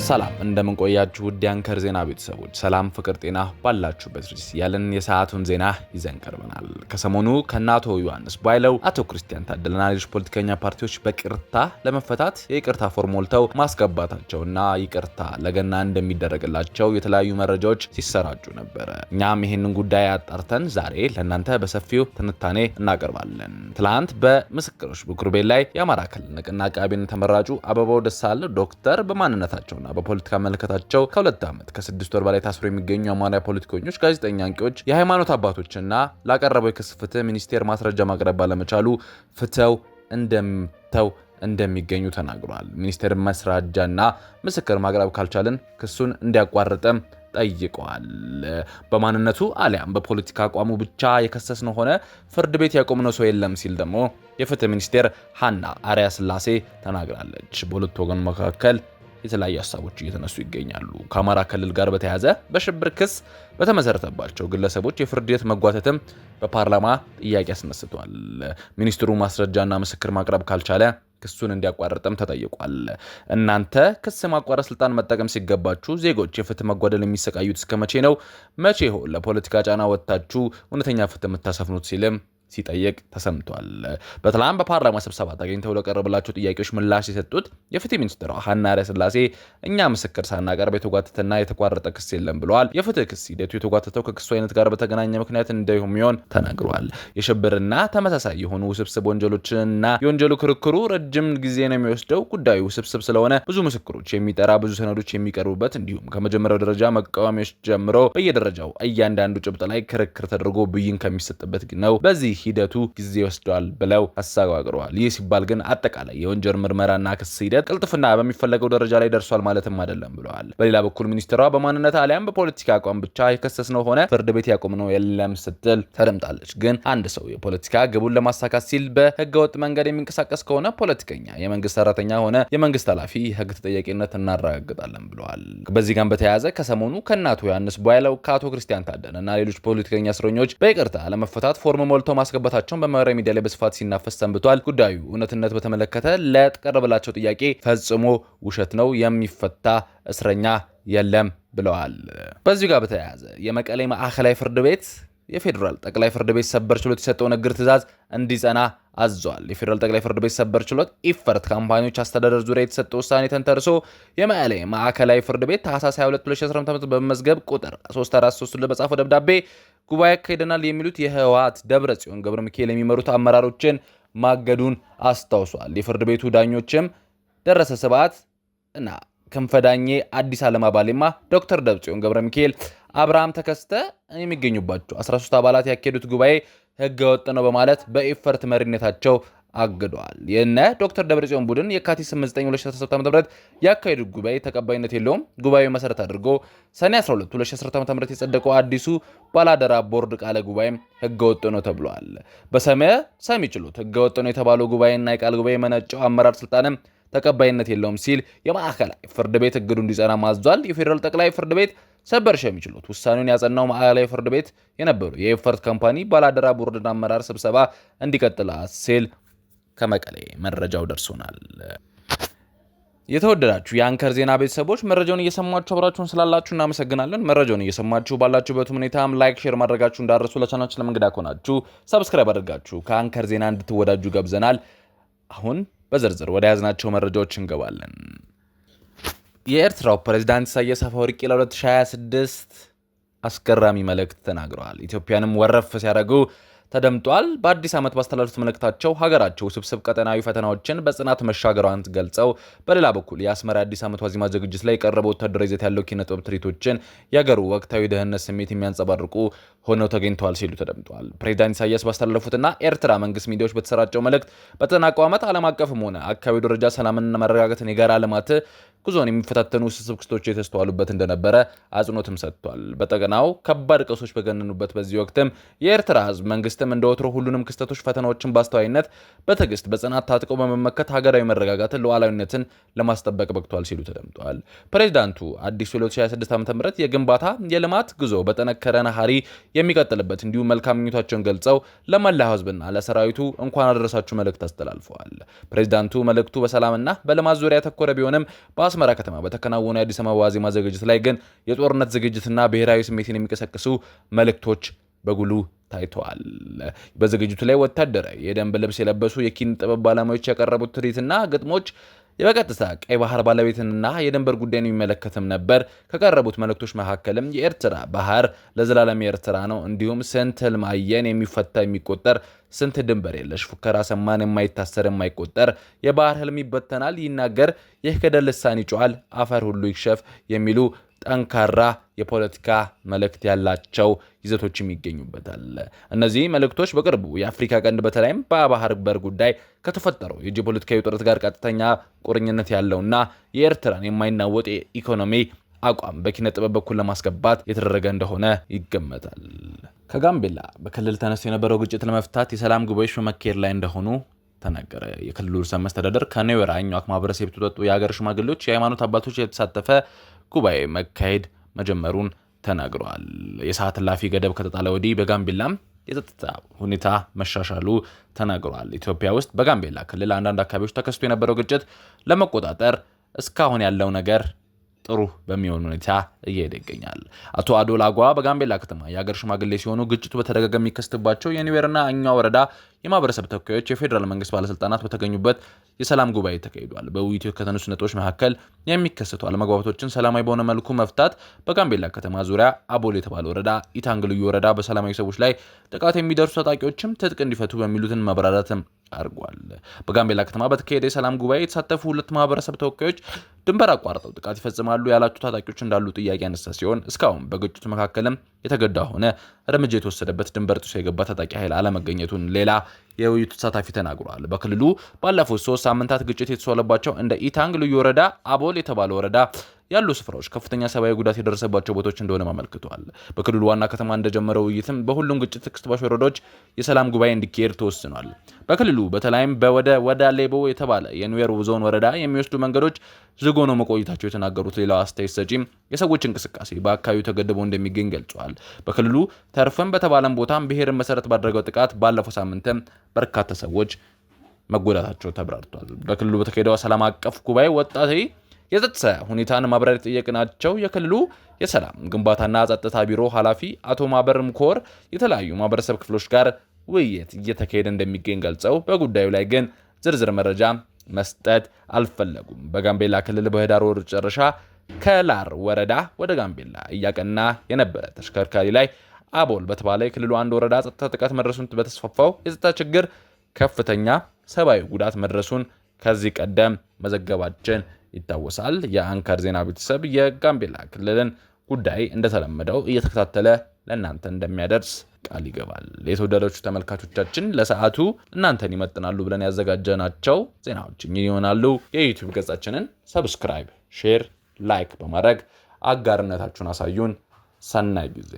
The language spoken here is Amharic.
ሰላም እንደምን ቆያችሁ ውድ የአንከር ዜና ቤተሰቦች፣ ሰላም ፍቅር ጤና ባላችሁበት ድረስ ያለን የሰዓቱን ዜና ይዘን ቀርበናል። ከሰሞኑ ከአቶ ዮሐንስ ቧያለው፣ አቶ ክርስቲያን ታደለና ሌሎች ፖለቲከኛ ፓርቲዎች በቅርታ ለመፈታት የይቅርታ ፎርም ሞልተው ማስገባታቸውና ይቅርታ ለገና እንደሚደረግላቸው የተለያዩ መረጃዎች ሲሰራጩ ነበር። እኛም ይህንን ጉዳይ አጣርተን ዛሬ ለእናንተ በሰፊው ትንታኔ እናቀርባለን። ትላንት በምስክሮች ምክር ቤት ላይ የአማራ ክልል ንቅናቄ አብን ተመራጩ አበባው ደሳለኝ ዶክተር በማንነታቸው በፖለቲካ መልከታቸው ከ2 ዓመት ከ6 ወር በላይ ታስሮ የሚገኙ የአማራ ፖለቲከኞች፣ ጋዜጠኛ፣ አንቂዎች፣ የሃይማኖት አባቶችና ላቀረበው የክስ ፍትህ ሚኒስቴር ማስረጃ ማቅረብ ባለመቻሉ ፍተው እንደሚገኙ ተናግሯል። ሚኒስቴር ማስረጃና ምስክር ማቅረብ ካልቻለን ክሱን እንዲያቋርጥም ጠይቀዋል። በማንነቱ አሊያም በፖለቲካ አቋሙ ብቻ የከሰስነው ሆነ ፍርድ ቤት ያቆምነው ሰው የለም ሲል ደግሞ የፍትህ ሚኒስቴር ሀና አርያ ስላሴ ተናግራለች። በሁለቱ ወገን መካከል የተለያዩ ሀሳቦች እየተነሱ ይገኛሉ። ከአማራ ክልል ጋር በተያያዘ በሽብር ክስ በተመሰረተባቸው ግለሰቦች የፍርድ ሂደት መጓተትም በፓርላማ ጥያቄ አስነስቷል። ሚኒስትሩ ማስረጃና ምስክር ማቅረብ ካልቻለ ክሱን እንዲያቋርጥም ተጠይቋል። እናንተ ክስ ማቋረጥ ስልጣን መጠቀም ሲገባችሁ ዜጎች የፍትህ መጓደል የሚሰቃዩት እስከ መቼ ነው? መቼ ይሆን ለፖለቲካ ጫና ወጥታችሁ እውነተኛ ፍትህ የምታሰፍኑት? ሲልም ሲጠየቅ ተሰምቷል። በተለይም በፓርላማ ስብሰባ ተገኝተው ለቀረበላቸው ጥያቄዎች ምላሽ የሰጡት የፍትህ ሚኒስትሯ ሀና አርያ ስላሴ እኛ ምስክር ሳናቀርብ የተጓተተና የተቋረጠ ክስ የለም ብለዋል። የፍትህ ክስ ሂደቱ የተጓተተው ከክሱ አይነት ጋር በተገናኘ ምክንያት እንደሚሆን ተናግረዋል። የሽብርና ተመሳሳይ የሆኑ ውስብስብ ወንጀሎችና የወንጀሉ ክርክሩ ረጅም ጊዜ ነው የሚወስደው። ጉዳዩ ውስብስብ ስለሆነ ብዙ ምስክሮች የሚጠራ ብዙ ሰነዶች የሚቀርቡበት እንዲሁም ከመጀመሪያው ደረጃ መቃወሚያዎች ጀምሮ በየደረጃው እያንዳንዱ ጭብጥ ላይ ክርክር ተደርጎ ብይን ከሚሰጥበት ነው። በዚህ ሂደቱ ጊዜ ይወስዳል ብለው አስተባብረዋል። ይህ ሲባል ግን አጠቃላይ የወንጀል ምርመራና ክስ ሂደት ቅልጥፍና በሚፈለገው ደረጃ ላይ ደርሷል ማለትም አይደለም ብለዋል። በሌላ በኩል ሚኒስትሯ በማንነት አሊያም በፖለቲካ አቋም ብቻ የከሰስነው ሆነ ፍርድ ቤት ያቆምነው የለም ስትል ተደምጣለች። ግን አንድ ሰው የፖለቲካ ግቡን ለማሳካት ሲል በህገወጥ መንገድ የሚንቀሳቀስ ከሆነ ፖለቲከኛ፣ የመንግስት ሰራተኛ ሆነ የመንግስት ኃላፊ ህግ ተጠያቂነት እናረጋግጣለን ብለዋል። በዚህ ጋር በተያያዘ ከሰሞኑ ከአቶ ዮሐንስ ቧያለው፣ ከአቶ ክርስቲያን ታደለ እና ሌሎች ፖለቲከኛ እስረኞች በይቅርታ ለመፈታት ፎርም ሞልተው ማስገባታቸውን በማህበራዊ ሚዲያ ላይ በስፋት ሲናፈስ ሰንብቷል። ጉዳዩ እውነትነት በተመለከተ ለተቀረበላቸው ጥያቄ ፈጽሞ ውሸት ነው፣ የሚፈታ እስረኛ የለም ብለዋል። በዚህ ጋር በተያያዘ የመቀሌ ማዕከላዊ ፍርድ ቤት የፌዴራል ጠቅላይ ፍርድ ቤት ሰበር ችሎት የሰጠውን እግድ ትዕዛዝ እንዲጸና አዟል። የፌዴራል ጠቅላይ ፍርድ ቤት ሰበር ችሎት ኢፈርት ካምፓኒዎች አስተዳደር ዙሪያ የተሰጠው ውሳኔ ተንተርሶ የመቀሌ ማዕከላዊ ፍርድ ቤት ታህሳስ 22 2018 በመዝገብ ቁጥር 343 በጻፈው ደብዳቤ ጉባኤ አካሂደናል የሚሉት የህወሓት ደብረጽዮን ገብረ ሚካኤል የሚመሩት አመራሮችን ማገዱን አስታውሷል። የፍርድ ቤቱ ዳኞችም ደረሰ ስብሐት እና ክንፈዳኜ፣ አዲስ ዓለም ባሌማ፣ ዶክተር ደብረጽዮን ገብረ ሚካኤል፣ አብርሃም ተከስተ የሚገኙባቸው 13 አባላት ያካሄዱት ጉባኤ ህገ ወጥ ነው በማለት በኢፈርት መሪነታቸው አግደዋል። የነ ዶክተር ደብረጽዮን ቡድን የካቲት 8 2017 ዓ.ም ያካሄዱት ጉባኤ ተቀባይነት የለውም። ጉባኤው መሰረት አድርጎ ሰኔ 12 2017 ዓ.ም የጸደቀው አዲሱ ባላደራ ቦርድ ቃለ ጉባኤም ህገወጥ ነው ተብሏል። ሰሚ ችሎት ህገወጥ ነው የተባለው ጉባኤና የቃል ጉባኤ መነጨው አመራር ስልጣንም ተቀባይነት የለውም ሲል የማዕከላዊ ፍርድ ቤት እግዱ እንዲጸና ማዟል። የፌዴራል ጠቅላይ ፍርድ ቤት ሰበር ሰሚ ችሎት ውሳኔውን ያጸናው ማዕከላዊ ፍርድ ቤት የነበሩ የኢፈርት ካምፓኒ ባላደራ ቦርድና አመራር ስብሰባ እንዲቀጥል ሲል ከመቀሌ መረጃው ደርሶናል። የተወደዳችሁ የአንከር ዜና ቤተሰቦች መረጃውን እየሰማችሁ አብራችሁን ስላላችሁ እናመሰግናለን። መረጃውን እየሰማችሁ ባላችሁበት ሁኔታም ላይክ፣ ሼር ማድረጋችሁ እንዳትረሱ። ለቻናላችን ለመንገዳ ከሆናችሁ ሰብስክራይብ አድርጋችሁ ከአንከር ዜና እንድትወዳጁ ገብዘናል። አሁን በዝርዝር ወደ ያዝናቸው መረጃዎች እንገባለን። የኤርትራው ፕሬዝዳንት ኢሳያስ አፈወርቂ ለ2026 አስገራሚ መልእክት ተናግረዋል። ኢትዮጵያንም ወረፍ ሲያደርጉ ተደምጧል። በአዲስ ዓመት ባስተላለፉት መልእክታቸው ሀገራቸው ውስብስብ ቀጠናዊ ፈተናዎችን በጽናት መሻገሯን ገልጸው በሌላ በኩል የአስመራ አዲስ ዓመት ዋዜማ ዝግጅት ላይ የቀረበ ወታደራዊ ይዘት ያለው ኪነ ጥበብ ትርኢቶችን የሀገሩ ወቅታዊ ደህንነት ስሜት የሚያንጸባርቁ ሆነው ተገኝተዋል ሲሉ ተደምጠዋል። ፕሬዝዳንት ኢሳያስ ባስተላለፉትና ኤርትራ መንግስት ሚዲያዎች በተሰራጨው መልእክት በተጠናቀቀው ዓመት ዓለም አቀፍም ሆነ አካባቢ ደረጃ ሰላምንና መረጋጋትን የጋራ ልማት ጉዞን የሚፈታተኑ ውስብስብ ክስተቶች የተስተዋሉበት እንደነበረ አጽንኦትም ሰጥቷል። በቀጠናው ከባድ ቀውሶች በገነኑበት በዚህ ወቅትም የኤርትራ ህዝብ መንግስትም እንደወትሮ ሁሉንም ክስተቶች፣ ፈተናዎችን በአስተዋይነት በትዕግስት በጽናት ታጥቀው በመመከት ሀገራዊ መረጋጋትን፣ ሉዓላዊነትን ለማስጠበቅ በቅቷል ሲሉ ተደምጠዋል። ፕሬዝዳንቱ አዲሱ 2026 ዓ.ም የግንባታ የልማት ጉዞ በጠነከረ ናሃሪ የሚቀጥልበት እንዲሁም መልካም ምኞታቸውን ገልጸው ለመላው ህዝብና ለሰራዊቱ እንኳን አደረሳችሁ መልእክት አስተላልፈዋል። ፕሬዝዳንቱ መልእክቱ በሰላምና በልማት ዙሪያ ያተኮረ ቢሆንም በአስመራ ከተማ በተከናወነ የአዲስ አበባ ዋዜማ ዝግጅት ላይ ግን የጦርነት ዝግጅትና ብሔራዊ ስሜትን የሚቀሰቅሱ መልእክቶች በጉሉ ታይተዋል። በዝግጅቱ ላይ ወታደራዊ የደንብ ልብስ የለበሱ የኪነ ጥበብ ባለሙያዎች ያቀረቡት ትርኢትና ግጥሞች በቀጥታ ቀይ ባህር ባለቤትንና የድንበር ጉዳይን የሚመለከትም ነበር። ከቀረቡት መልእክቶች መካከልም የኤርትራ ባህር ለዘላለም የኤርትራ ነው፣ እንዲሁም ስንት ህልም አየን የሚፈታ የሚቆጠር፣ ስንት ድንበር የለሽ ፉከራ ሰማን የማይታሰር የማይቆጠር፣ የባህር ህልም ይበተናል ይናገር፣ ይህ ከደል ልሳን ይጮሃል፣ አፈር ሁሉ ይክሸፍ የሚሉ ጠንካራ የፖለቲካ መልእክት ያላቸው ይዘቶችም ይገኙበታል። እነዚህ መልእክቶች በቅርቡ የአፍሪካ ቀንድ በተለይም በባህር በር ጉዳይ ከተፈጠረው የጂኦፖለቲካዊ ውጥረት ጋር ቀጥተኛ ቁርኝነት ያለውና የኤርትራን የማይናወጥ የኢኮኖሚ አቋም በኪነ ጥበብ በኩል ለማስገባት የተደረገ እንደሆነ ይገመታል። ከጋምቤላ በክልል ተነስቶ የነበረው ግጭት ለመፍታት የሰላም ጉባኤዎች በመካሄድ ላይ እንደሆኑ ተነገረ። የክልሉ ርዕሰ መስተዳድር ከኔዌራ አኟክ ማህበረሰብ የተውጣጡ የሀገር ሽማግሌዎች፣ የሃይማኖት አባቶች የተሳተፈ ጉባኤ መካሄድ መጀመሩን ተናግረዋል። የሰዓት እላፊ ገደብ ከተጣለ ወዲህ በጋምቤላም የጸጥታ ሁኔታ መሻሻሉ ተናግረዋል። ኢትዮጵያ ውስጥ በጋምቤላ ክልል አንዳንድ አካባቢዎች ተከስቶ የነበረው ግጭት ለመቆጣጠር እስካሁን ያለው ነገር ጥሩ በሚሆን ሁኔታ እየሄደ ይገኛል። አቶ አዶል አጓ በጋምቤላ ከተማ የሀገር ሽማግሌ ሲሆኑ ግጭቱ በተደጋጋሚ የሚከሰትባቸው የኒዌርና አኛ ወረዳ የማህበረሰብ ተወካዮች፣ የፌዴራል መንግስት ባለስልጣናት በተገኙበት የሰላም ጉባኤ ተካሂዷል። በውይይቱ ከተነሱ ነጥቦች መካከል የሚከሰቱ አለመግባባቶችን ሰላማዊ በሆነ መልኩ መፍታት፣ በጋምቤላ ከተማ ዙሪያ አቦል የተባለ ወረዳ፣ ኢታንግ ልዩ ወረዳ በሰላማዊ ሰዎች ላይ ጥቃት የሚደርሱ ታጣቂዎችም ትጥቅ እንዲፈቱ በሚሉትን መብራራትም አድርጓል። በጋምቤላ ከተማ በተካሄደ የሰላም ጉባኤ የተሳተፉ ሁለት ማህበረሰብ ተወካዮች ድንበር አቋርጠው ጥቃት ይፈጽማሉ ያላቸው ታጣቂዎች እንዳሉ ጥያቄ ያነሳ ሲሆን እስካሁን በግጭቱ መካከልም የተገዳ ሆነ እርምጃ የተወሰደበት ድንበር ጥሶ የገባ ታጣቂ ኃይል አለመገኘቱን ሌላ የውይይቱ ተሳታፊ ተናግሯል። በክልሉ ባለፉት 3 ሳምንታት ግጭት የተስተዋለባቸው እንደ ኢታንግ ልዩ ወረዳ፣ አቦል የተባለ ወረዳ ያሉ ስፍራዎች ከፍተኛ ሰብአዊ ጉዳት የደረሰባቸው ቦታዎች እንደሆነ አመልክቷል። በክልሉ ዋና ከተማ እንደጀመረው ውይይትም በሁሉም ግጭት ተከስቶባቸው ወረዳዎች የሰላም ጉባኤ እንዲካሄድ ተወስኗል። በክልሉ በተለይም ወደ ሌቦ የተባለ የኒዌር ዞን ወረዳ የሚወስዱ መንገዶች ዝግ ሆነው መቆየታቸው የተናገሩት ሌላው አስተያየት ሰጪም የሰዎች እንቅስቃሴ በአካባቢው ተገድቦ እንደሚገኝ ገልጿል። በክልሉ ተርፈን በተባለም ቦታም ብሔርን መሰረት ባደረገው ጥቃት ባለፈው ሳምንትም በርካታ ሰዎች መጎዳታቸው ተብራርቷል። በክልሉ በተካሄደው ሰላም አቀፍ ጉባኤ ወጣት የጸጥታ ሁኔታን ማብራሪያ የጠየቅናቸው የክልሉ የሰላም ግንባታና ጸጥታ ቢሮ ኃላፊ አቶ ማበር ምኮር የተለያዩ ማህበረሰብ ክፍሎች ጋር ውይይት እየተካሄደ እንደሚገኝ ገልጸው በጉዳዩ ላይ ግን ዝርዝር መረጃ መስጠት አልፈለጉም። በጋምቤላ ክልል በህዳር ወር መጨረሻ ከላር ወረዳ ወደ ጋምቤላ እያቀና የነበረ ተሽከርካሪ ላይ አቦል በተባለ የክልሉ አንድ ወረዳ ጸጥታ ጥቃት መድረሱን በተስፋፋው የጸጥታ ችግር ከፍተኛ ሰብአዊ ጉዳት መድረሱን ከዚህ ቀደም መዘገባችን ይታወሳል። የአንከር ዜና ቤተሰብ የጋምቤላ ክልልን ጉዳይ እንደተለመደው እየተከታተለ ለእናንተ እንደሚያደርስ ቃል ይገባል። የተወደዳችሁ ተመልካቾቻችን ለሰዓቱ እናንተን ይመጥናሉ ብለን ያዘጋጀናቸው ዜናዎች ይሆናሉ። የዩቲዩብ ገጻችንን ሰብስክራይብ፣ ሼር፣ ላይክ በማድረግ አጋርነታችሁን አሳዩን። ሰናይ ጊዜ